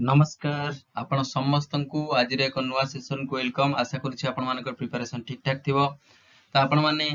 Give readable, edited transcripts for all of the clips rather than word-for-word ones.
नमस्कार आपण समस्त को आज एक नुआ सेशन को वेलकम। आशा करुच्ची आपण मानकर प्रिपरेशन ठीक ठाक थिबो। तो आपण माने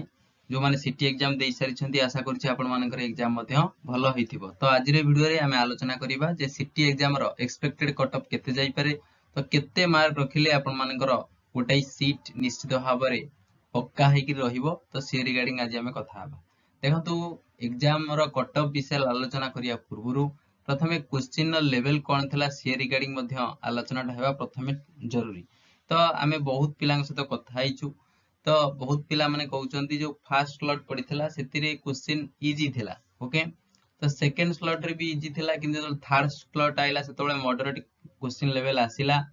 जो माने सिटी एग्जाम दे सारी आशा करुच्ची आपण मानकर एग्जाम मध्य भलो होइथिबो। तो आज रे वीडियो रे हमें आलोचना करिबा जे सिटी एग्जाम रो एक्सपेक्टेड कट ऑफ केते जाई पारे, तो केते मार्क रखिले आपण मानकर गोटाई सीट निश्चित भाव रे पक्का हेकि रहिबो। तो से रिगार्डिंग आज हमें कथा हबा। देखंतु एग्जाम रो कट ऑफ विषय आलोचना करिया पूर्वरु प्रथमे क्वेश्चन लेवल कौन थिला से रिगार्डिंग मध्य आलोचना हेबा प्रथमे जरूरी। तो आमे बहुत पिलांग सहित कथा हिचु। तो बहुत पिला माने कहउचंती जो फर्स्ट स्लॉट पड़िथिला सेतिरे क्वेश्चन इजी थिला। ओके, तो सेकंड स्लॉट रे भी इजी थिला, किंतु जो थर्ड स्लॉट आइला सेतोले मॉडरेट क्वेश्चन लेवल आसिला।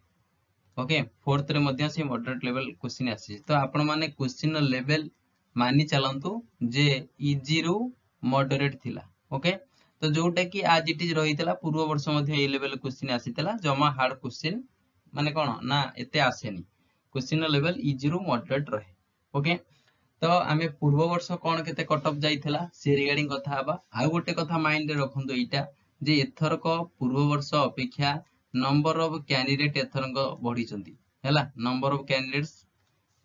ओके, फोर्थ रे मध्य से मॉडरेट लेवल क्वेश्चन आसी। तो आपण माने क्वेश्चन लेवल मानी चलंतु जे इजी रु मॉडरेट थिला। ओके, तो जोटा कि आज इट इज रही पूर्व वर्ष ए लेवल क्वेश्चन आसीला। जमा हार्ड क्वेश्चन माने कौन ना एते आसेनी, क्वेश्चन लेवल इजी रु मॉडरेट रहे। ओके, तो आमे पूर्व वर्ष कौन केते कट ऑफ जाइथिला से रिगार्डिंग कथा हबा। आ गोटे कथा माइंड रे रखंतु एटा जे एथरक पूर्व वर्ष अपेक्षा नंबर ऑफ कैंडिडेट एथरक बढ़ी चंती हैला। नंबर ऑफ कैंडिडेट्स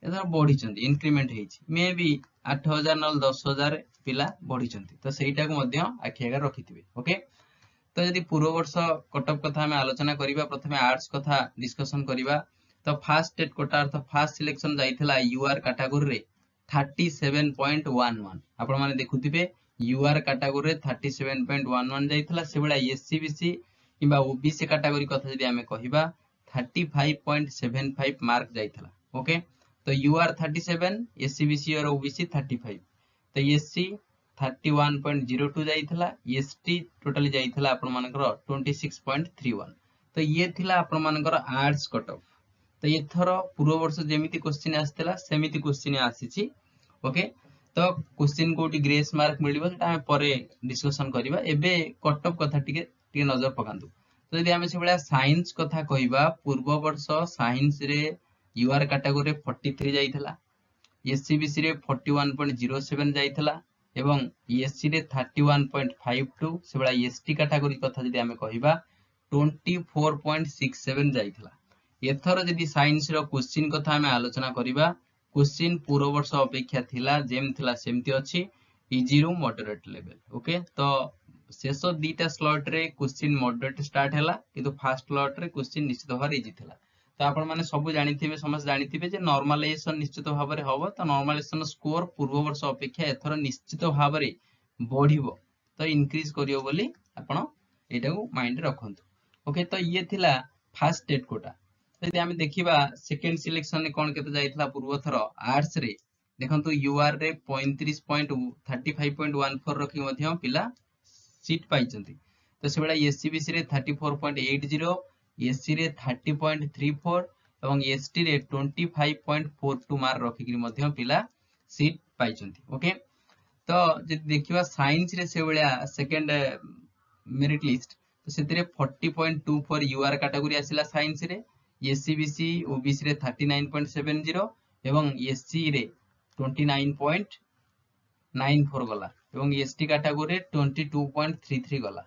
एथर बढ़ी चंती, इंक्रीमेंट हेछि। मे बी 8000 नल 10000 पिला बढ़ी चंती। तो सेटा को मध्य आखि आगे रखिथिबे। ओके, तो यदि पूर्व वर्ष कट ऑफ कथा हमें आलोचना करिबा, प्रथमे आर्ट्स कथा डिस्कशन करिबा। तो फर्स्ट स्टेट कोटा अर्थ फर्स्ट सिलेक्शन जाइथिला यूआर कैटेगरी रे 37.11। आपण माने देखुथिबे यूआर कैटेगरी रे 37.11 जाइथिला। से बेला एससीबीसी किबा ओबीसी कैटेगरी कथा जदि हमें कहिबा 35.75 मार्क जाइथिला। ओके, तो यूआर 37, एससीबीसी और ओबीसी 35। तो एससी 31.02 जाइथिला, एसटी टोटली जाइथिला आपण मानकर 26.31। तो ये थिला आपण मानकर आर्ट्स कट ऑफ। तो ये थरो पूर्व वर्ष जेमिति क्वेश्चन आस्थिला सेमिति क्वेश्चन आसीची। ओके, तो क्वेश्चन कोटी ग्रेस मार्क मिलिबो सेटा हम परे डिस्कशन करिबा। एबे कट ऑफ कथा टिके नजर पकांतु। तो यदि हमें से बेला साइंस कथा कहिबा, पूर्व वर्ष साइंस रे यूआर कैटेगरी 43 जाइथिला, एससीबीसी रे 41.07 जाइथिला एवं एससी रे 31.52। से बेला एसटी कैटेगरी कथा जदि हमें कहिबा 24.67 जाइथिला। एथर जदि साइंस रो क्वेश्चन कथा हमें आलोचना करिबा, क्वेश्चन पूर्व वर्ष अपेक्षा थिला जेम थिला सेमति अछि, इजी रु मॉडरेट लेवल। ओके, तो शेष दीटा स्लॉट रे क्वेश्चन मॉडरेट स्टार्ट हैला, किंतु फर्स्ट स्लॉट रे क्वेश्चन निश्चित भाव इजी थिला। तो आपण माने सब जानिथिबे, समस्त जानिथिबे जे नॉर्मलाइजेशन निश्चित भाव रे होबो। तो नॉर्मलाइजेशन स्कोर पूर्व वर्ष अपेक्षा एथर निश्चित भाव रे बढ़िबो, तो इंक्रीज करियो बोली आपण एटा को माइंड रखंतु। ओके, तो ये थिला फर्स्ट स्टेट कोटा। यदि हमें देखिबा सेकंड सिलेक्शन ने कोन केते जाइथिला पूर्व थरो आर्ट्स रे, देखंतु यूआर रे 35.35.14 रखि मध्य पिला सीट पाइचंती। तो से बेला एससीबीसी रे 34.80, एससी रे 30.34 एवं एसटी रे 25.42 मार्क रखिकरी मध्य पिला सीट पाइचंती। ओके, तो जदि देखिबा साइंस रे से बेला सेकंड मेरिट लिस्ट, तो सेतिरे 40.24 यूआर कैटेगरी आसिला साइंस रे, एससीबीसी ओबीसी रे 39.70 एवं एससी रे 29.94 गला एवं एसटी कैटेगरी 22.33 गला।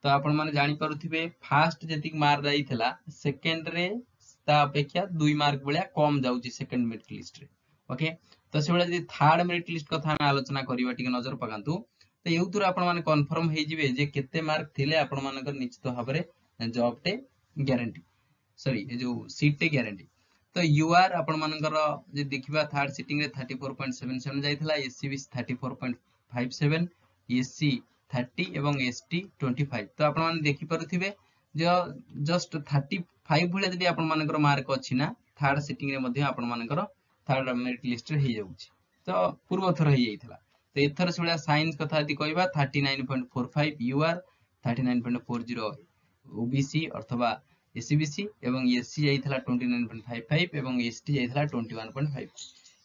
तो आपण माने जानि पारुथिबे फर्स्ट जेतिक मार्क जाइथिला सेकंड रे ता अपेक्षा 2 मार्क बळिया कम जाउची सेकंड मेरिट लिस्ट रे। ओके, तो से बेला जे थर्ड मेरिट लिस्ट कथा हम आलोचना करिबा टिके नजर पकांतु। तो एउतुर आपण माने कन्फर्म हे जिवे जे केते मार्क थिले आपण मानकर निश्चित भाव रे जॉब टे गारंटी, सॉरी ए जो सीट टे गारंटी। तो यूआर आपण मानकर जे देखिबा थर्ड सिटिंग रे 34.77 जाइथिला, एससीबी 34.57, एससी 30 एवं एसटी 25। तो आपण माने देखि परथिबे जो जस्ट 35 भले जदि आपण मानकर मार्क अछि ना थर्ड सिटिंग रे मध्ये आपण मानकर थर्ड मेरिट लिस्ट रे हे जाउछि। तो पूर्व थर हे जाइथिला। तो एथर से बेला साइंस कथा यदि कहबा 39.45 यूआर, 39.40 ओबीसी अथवा एससीबीसी एवं एससी जाइथिला 29.55 एवं एसटी जाइथिला 21.5।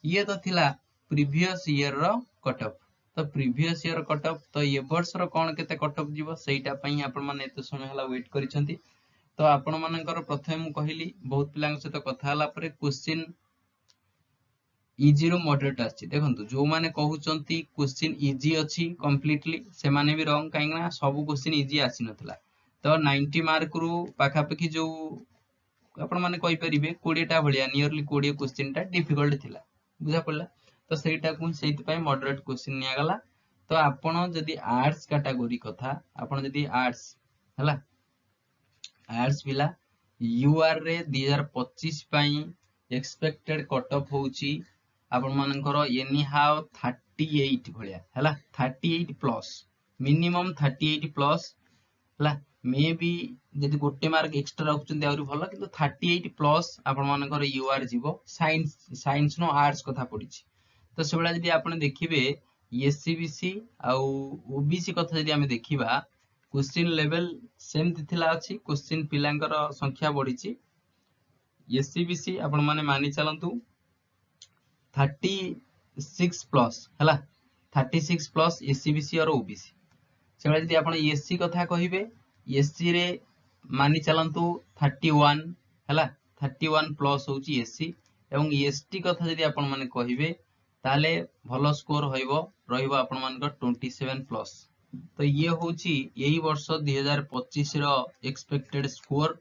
ये तो थिला प्रीवियस ईयर रो कट ऑफ। तो प्रीवियस ईयर कट ऑफ तो ये वर्ष रो कोन केते कट ऑफ जीवो सेटा पई आपण माने एते समय हला वेट करिसंती। तो आपण मानकर प्रथम मु कहिली बहुत पिलांग सहित कथा हला परे क्वेश्चन इजी रो मॉडरेट आछि। देखंतु जो माने कहउचंती क्वेश्चन इजी अछि कंप्लीटली से माने भी रॉन्ग, काहे ना सब क्वेश्चन इजी आसी नथला। तो 90 मार्क रु पाखापाखि जो आपण माने कहि परिबे 20 टा भलिया नियरली 20 क्वेश्चन टा डिफिकल्ट थिला बुझा पड़ला तो सेटा को सेति पय मॉडरेट क्वेश्चन निया गला तो आपण जदी आर्ट्स कैटेगरी कथा आपण जदी आर्ट्स हला आर्ट्स पिला यूआर रे 2025 पई एक्सपेक्टेड कट ऑफ होउची आपण मानकर एनी हाउ 38 भलिया हला 38 प्लस मिनिमम 38 प्लस हला मे बी जदि गोटे मार्क एक्स्ट्रा रखुचंदी आउरी भलो किंतु 38 प्लस आपण मानकर यूआर जीवो साइंस नो आर्ट्स कथा पडिछि तो सेबला जदि आपण देखिबे एससीबीसी आ ओबीसी कथा जदि हमें देखिबा क्वेश्चन लेवल सेम थिला अछि क्वेश्चन पिलांकर संख्या बढ़िछि एससीबीसी आपण माने मानि चलंतु 36 प्लस हला 36 प्लस एससीबीसी और ओबीसी सेबला जदि आपण एससी कथा कहिबे एससी रे मानि चलंतु 31 हला 31 प्लस होची एससी एवं एसटी कथा जदि आपण माने कहिबे ताले भलो स्कोर रहिबो आपण मानकर 27 प्लस तो ये होची एही वर्ष 2025 रो एक्सपेक्टेड स्कोर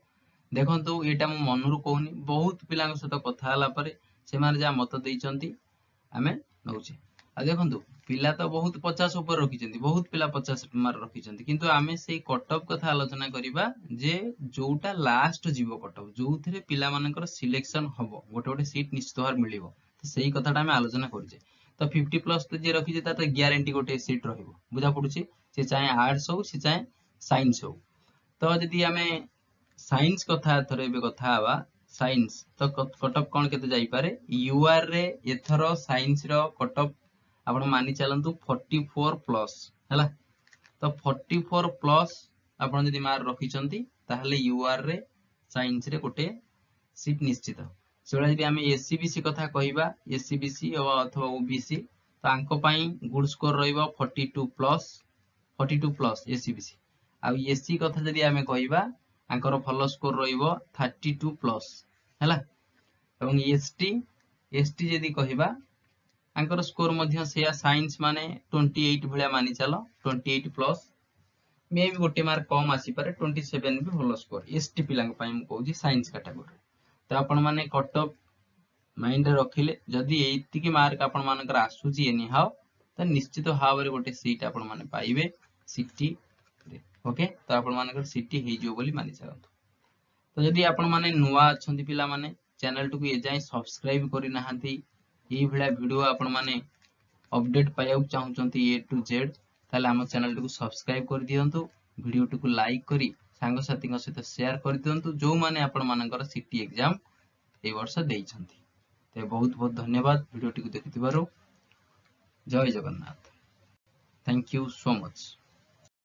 देखंतु एटा म मनरु कहूनी बहुत पिलांक सहित कथा हला परे से माने जा मत देइचंती आमे नउचे आ देखंतु पिला तो बहुत 50 ऊपर रखिचंती बहुत पिला 50 मार्क रखिचंती किंतु आमे सेही कट ऑफ कथा आलोचना करिबा जे जोटा लास्ट जीवो कट ऑफ जोथरे पिला मानकर सिलेक्शन हबो गोटे गोटे सीट निश्चित भार मिलिबो तो सेही कथाटा आमे आलोचना करिजे तो 50 प्लस तो जे रखिजे ता ग्यारंटी गोटे सीट रहिबो बुझा पडुची से चाहे आर्ट्स हो से चाहे साइंस हो तो जदी आमे साइंस कथा थरे बे कथा आबा साइंस तो कट ऑफ कोन केते जाई पारे यूआर रे एथरो साइंस रो कट ऑफ आपण मानि चलंतु 44 प्लस हला तो 44 प्लस आपण जदी मार रखिचंती ताहले यूआर रे साइंस रे गोटे सीट निश्चित सेबला जदी हमें एससीबीसी कथा कहिबा एससीबीसी अथवा ओबीसी तो आंको पई गुड स्कोर रहइबो 42 प्लस एससीबीसी आ एससी कथा जदी हमें कहिबा आंकर फॉलो स्कोर रहइबो 32 प्लस हला एवं एसटी जदी कहिबा आंकर स्कोर मध्य सेया साइंस माने 28 भलिया मानि चलो 28 प्लस मे भी गोटे मार्क कम आसी पारे 27 भी भलो स्कोर एसटी पिलांग पई म कहूजी साइंस कैटेगरी तो आपण माने कट ऑफ माइंड रे रखिले जदी एतिकी मार्क आपण मानकर आसुची एनी हाउ तो निश्चित भाव रे गोटे सीट आपण माने पाइबे सिटी रे ओके तो आपण मानकर सिटी हे जो बोली मानि चलंतु तो जदी आपण माने नुवा अछंती पिला माने चैनल टू ए जाय सब्सक्राइब करि नाहंती ए भला वीडियो आपण माने अपडेट पाइबा चाहउचंती ए टू जेड ताले हम चैनल टू सब्सक्राइब कर दियंतु वीडियो टू लाइक करी सांग साथी सहित शेयर कर दियंतु जो माने आपण मानकर सिटी एग्जाम ए वर्ष देइछंती ते बहुत बहुत धन्यवाद वीडियो टू देखिथिबारो जय Jagannath thank you so much.